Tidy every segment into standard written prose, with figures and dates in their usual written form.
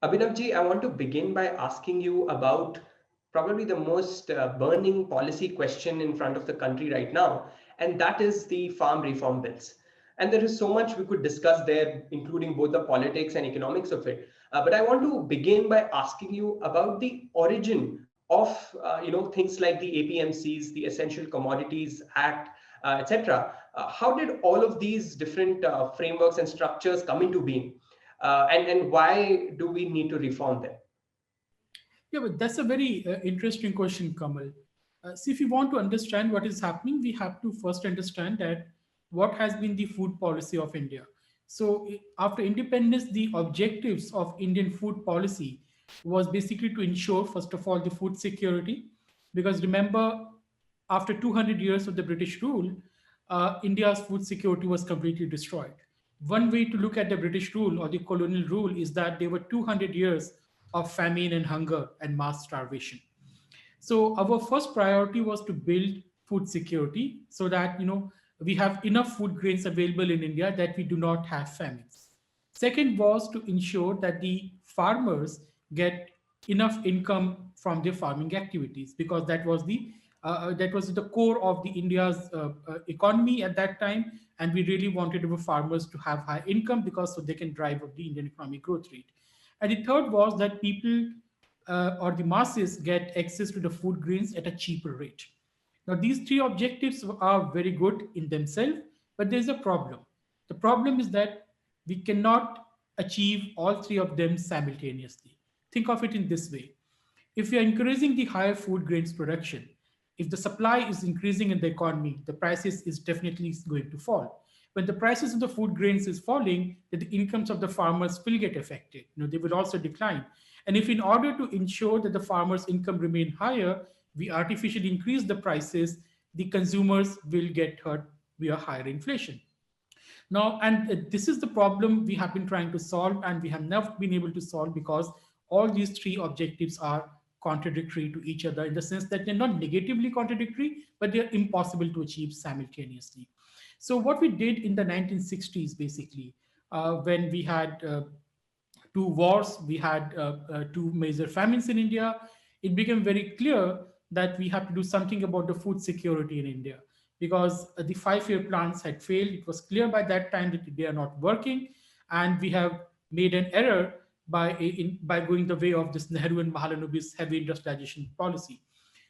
Abhinavji, I want to begin by asking you about probably the most burning policy question in front of the country right now, and that is the farm reform bills. And there is so much we could discuss there, including both the politics and economics of it. But I want to begin by asking you about the origin of things like the APMCs, the Essential Commodities Act, etc. How did all of these different frameworks and structures come into being? And why do we need to reform them? Yeah, but that's a very interesting question, Kamal. See, if you want to understand what is happening, we have to first understand that what has been the food policy of India. So, after independence, the objectives of Indian food policy was basically to ensure, first of all, the food security. Because remember, after 200 years of the British rule, India's food security was completely destroyed. One way to look at the British rule or the colonial rule is that there were 200 years of famine and hunger and mass starvation. So our first priority was to build food security so that we have enough food grains available in India that we do not have famines. Second was to ensure that the farmers get enough income from their farming activities because that was the core of the India's economy at that time, and we really wanted our farmers to have high income because so they can drive up the Indian economic growth rate. And the third was that people or the masses get access to the food grains at a cheaper rate. Now, these three objectives are very good in themselves, but there's a problem. The problem is that we cannot achieve all three of them simultaneously. Think of it in this way: if we are increasing the higher food grains production, if the supply is increasing in the economy, the prices is definitely going to fall. When the prices of the food grains is falling, then the incomes of the farmers will get affected. They will also decline. And if in order to ensure that the farmers' income remain higher, we artificially increase the prices, the consumers will get hurt via higher inflation. Now, and this is the problem we have been trying to solve, and we have never been able to solve because all these three objectives are contradictory to each other in the sense that they're not negatively contradictory, but they're impossible to achieve simultaneously. So, what we did in the 1960s, basically, when we had two wars, we had two major famines in India, it became very clear that we have to do something about the food security in India because the 5 year plans had failed. It was clear by that time that they are not working, and we have made an error by going the way of this Nehru and Mahalanobis heavy industrialization policy.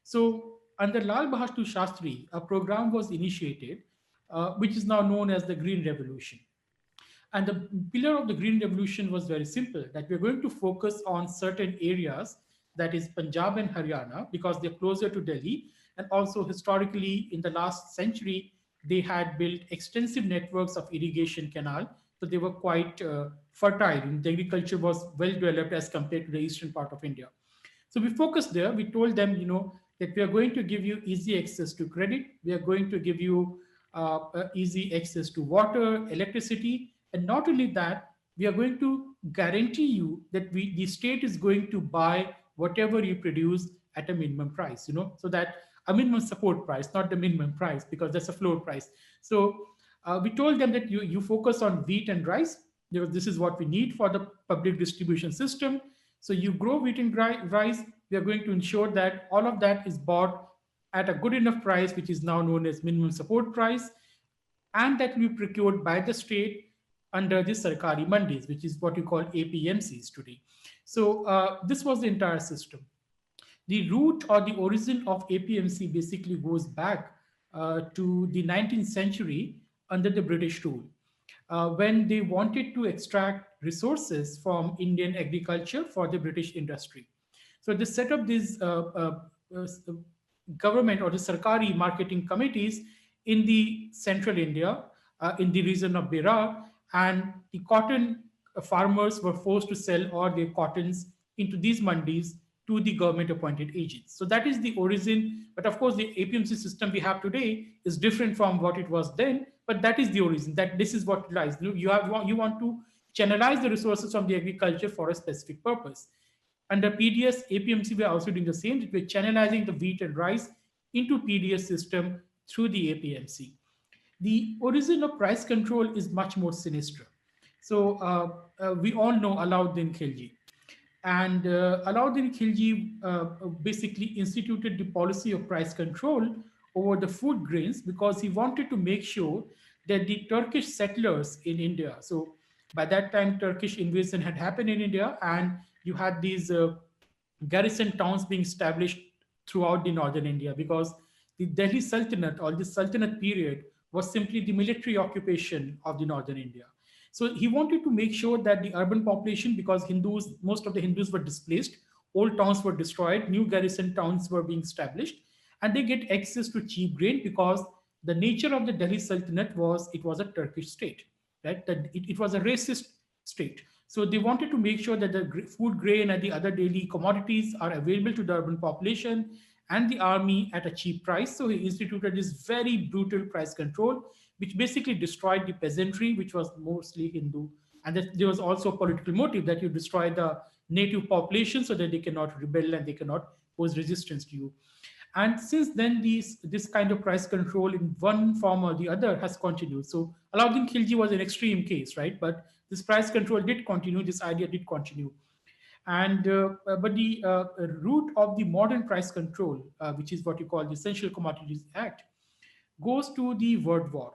So, under Lal Bahadur Shastri, a program was initiated, which is now known as the Green Revolution. And the pillar of the Green Revolution was very simple that we're going to focus on certain areas, that is Punjab and Haryana, because they're closer to Delhi. And also, historically, in the last century, they had built extensive networks of irrigation canal. So they were quite fertile. And the agriculture was well developed as compared to the eastern part of India. So we focused there. We told them, that we are going to give you easy access to credit. We are going to give you easy access to water, electricity, and not only that, we are going to guarantee you that the state is going to buy whatever you produce at a minimum price. So that a minimum support price, not the minimum price, because that's a floor price. So we told them that you focus on wheat and rice. This is what we need for the public distribution system. So you grow wheat and rice. We are going to ensure that all of that is bought at a good enough price, which is now known as minimum support price, and that will be procured by the state under the Sarkari mandis, which is what you call APMCs today. So this was the entire system. The root or the origin of APMC basically goes back to the 19th century under the British rule, when they wanted to extract resources from Indian agriculture for the British industry. So they set up these uh, government or the Sarkari marketing committees in the central India, in the region of Berar, and the cotton farmers were forced to sell all their cottons into these mandis to the government appointed agents. So that is the origin. But of course, the APMC system we have today is different from what it was then. But that is the origin. That this is what lies. You want to channelize the resources from the agriculture for a specific purpose. Under PDS, APMC, we are also doing the same. We're channelizing the wheat and rice into PDS system through the APMC. The origin of price control is much more sinister. So we all know Alauddin Khilji. And Alauddin Khilji basically instituted the policy of price control over the food grains because he wanted to make sure that the Turkish settlers in India, so by that time, Turkish invasion had happened in India, and you had these garrison towns being established throughout the northern India because the Delhi Sultanate or the Sultanate period was simply the military occupation of the northern India. So he wanted to make sure that the urban population, because Hindus, most of the Hindus were displaced, old towns were destroyed, new garrison towns were being established, and they get access to cheap grain because the nature of the Delhi Sultanate was it was a Turkish state, right? That it was a racist state. So they wanted to make sure that the food grain and the other daily commodities are available to the urban population and the army at a cheap price. So he instituted this very brutal price control, which basically destroyed the peasantry, which was mostly Hindu. And that there was also a political motive that you destroy the native population so that they cannot rebel and they cannot pose resistance to you. And since then, this kind of price control in one form or the other has continued. So Alauddin Khilji was an extreme case, right? But this price control did continue, this idea did continue. And but the root of the modern price control, which is what you call the Essential Commodities Act, goes to the World War.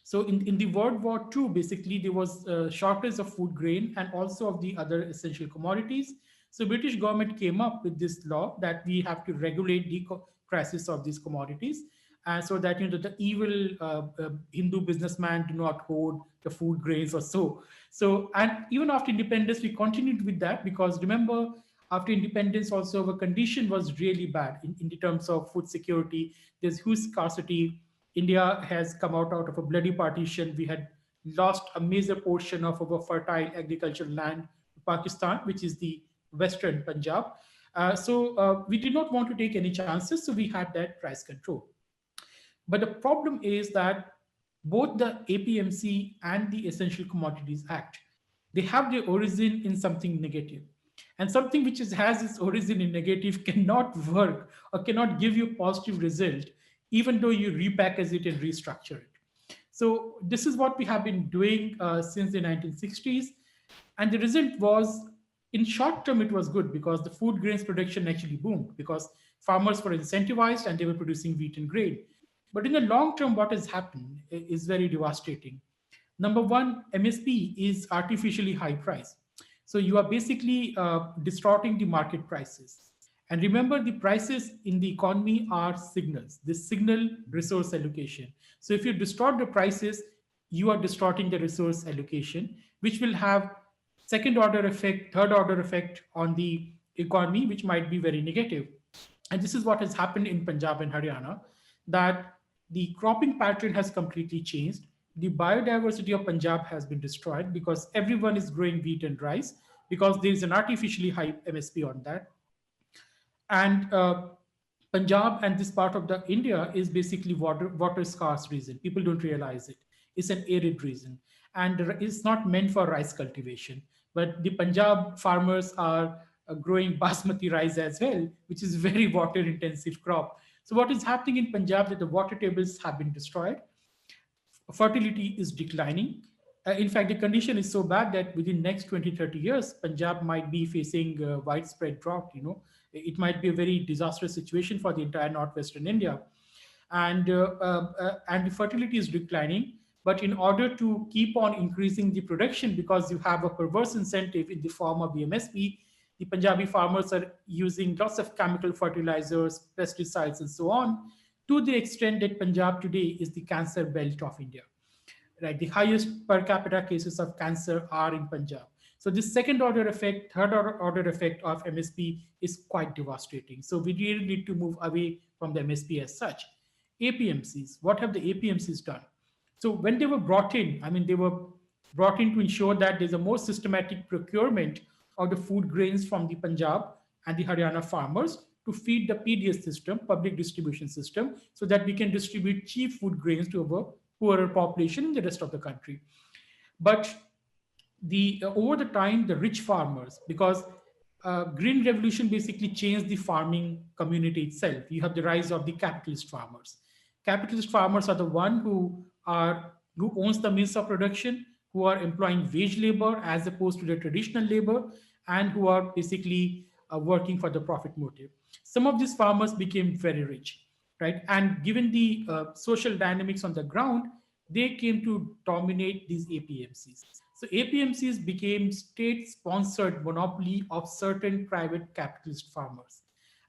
So in the World War II, basically there was a shortage of food grain and also of the other essential commodities. So British government came up with this law that we have to regulate the prices of these commodities, and so that the evil Hindu businessman do not hoard the food grains or so. So and even after independence, we continued with that because remember after independence also our condition was really bad in the terms of food security. There's huge scarcity. India has come out of a bloody partition. We had lost a major portion of our fertile agricultural land to Pakistan, which is the western Punjab. So we did not want to take any chances, so we had that price control. But the problem is that both the APMC and the Essential Commodities Act, they have their origin in something negative. And something which has its origin in negative cannot work or cannot give you positive result, even though you repackage it and restructure it. So this is what we have been doing since the 1960s. And the result was, in short term, it was good because the food grains production actually boomed because farmers were incentivized and they were producing wheat and grain. But in the long term, what has happened is very devastating. Number one, MSP is artificially high price. So you are basically distorting the market prices. And remember, the prices in the economy are signals. They signal resource allocation. So if you distort the prices, you are distorting the resource allocation, which will have second order effect, third order effect on the economy, which might be very negative. And this is what has happened in Punjab and Haryana, that the cropping pattern has completely changed. The biodiversity of Punjab has been destroyed because everyone is growing wheat and rice because there is an artificially high MSP on that. And Punjab and this part of the India is basically water scarce region. People don't realize it. It's an arid region, and it's not meant for rice cultivation. But the Punjab farmers are growing basmati rice as well, which is very water intensive crop. So what is happening in Punjab that the water tables have been destroyed, fertility is declining. In fact, the condition is so bad that within next 20, 30 years, Punjab might be facing widespread drought. It might be a very disastrous situation for the entire northwestern India. And the fertility is declining. But in order to keep on increasing the production, because you have a perverse incentive in the form of the MSP, the Punjabi farmers are using lots of chemical fertilizers, pesticides, and so on, to the extent that Punjab today is the cancer belt of India. Right, the highest per capita cases of cancer are in Punjab. So this second order effect, third order effect of MSP is quite devastating. So we really need to move away from the MSP as such. APMCs, what have the APMCs done? So when they were brought in, they were brought in to ensure that there's a more systematic procurement of the food grains from the Punjab and the Haryana farmers to feed the PDS system, public distribution system, so that we can distribute cheap food grains to our poorer population in the rest of the country. But over the time, the rich farmers, because Green Revolution basically changed the farming community itself. You have the rise of the capitalist farmers. Capitalist farmers are the one who owns the means of production, who are employing wage labor as opposed to the traditional labor, and who are basically working for the profit motive. Some of these farmers became very rich, right? And given the social dynamics on the ground, they came to dominate these APMCs. So APMCs became state-sponsored monopoly of certain private capitalist farmers.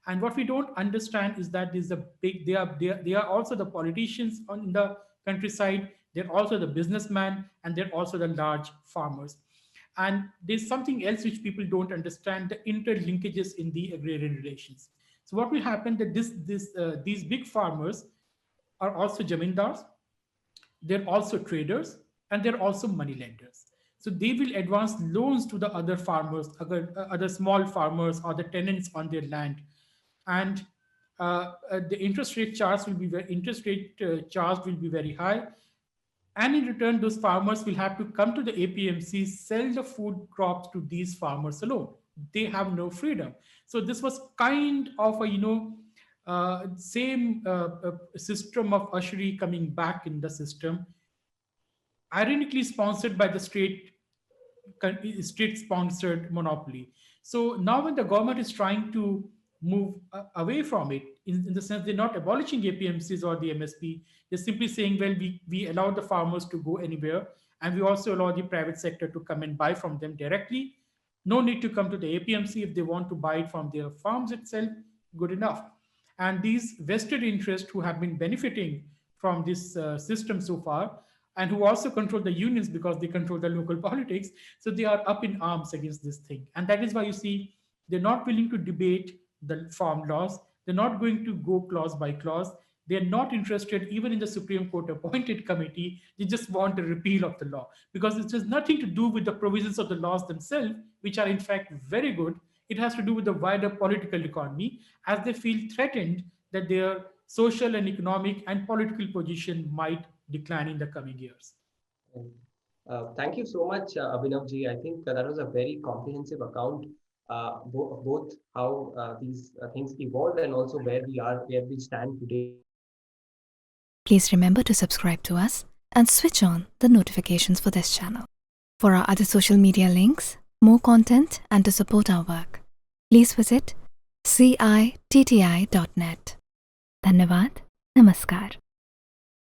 And what we don't understand is that there's a big, they are also the politicians on the countryside, they're also the businessmen, and they're also the large farmers. And there's something else which people don't understand, the interlinkages in the agrarian relations. So what will happen that these big farmers are also jamindars, they're also traders, and they're also money lenders. So they will advance loans to the other farmers, other small farmers, or the tenants on their land, and the interest rate charged will be very high. And in return, those farmers will have to come to the APMC, sell the food crops to these farmers alone. They have no freedom. So this was kind of a same system of usury coming back in the system, ironically sponsored by the state sponsored monopoly. So now when the government is trying to move away from it, in the sense they're not abolishing APMCs or the MSP, they're simply saying, well, we allow the farmers to go anywhere, and we also allow the private sector to come and buy from them directly. No need to come to the APMC. If they want to buy it from their farms itself, good enough. And these vested interests who have been benefiting from this system so far, and who also control the unions because they control the local politics, so they are up in arms against this thing. And that is why you see they're not willing to debate the farm laws. They're not going to go clause by clause. They're not interested even in the Supreme Court appointed committee. They just want a repeal of the law because it has nothing to do with the provisions of the laws themselves, which are in fact very good. It has to do with the wider political economy, as they feel threatened that their social and economic and political position might decline in the coming years. Thank you so much, Abhinavji. I think that was a very comprehensive account, both how these things evolved and also where we stand today. Please remember to subscribe to us and switch on the notifications for this channel. For our other social media links, more content, and to support our work, please visit citti.net. Dhanyavad. Namaskar.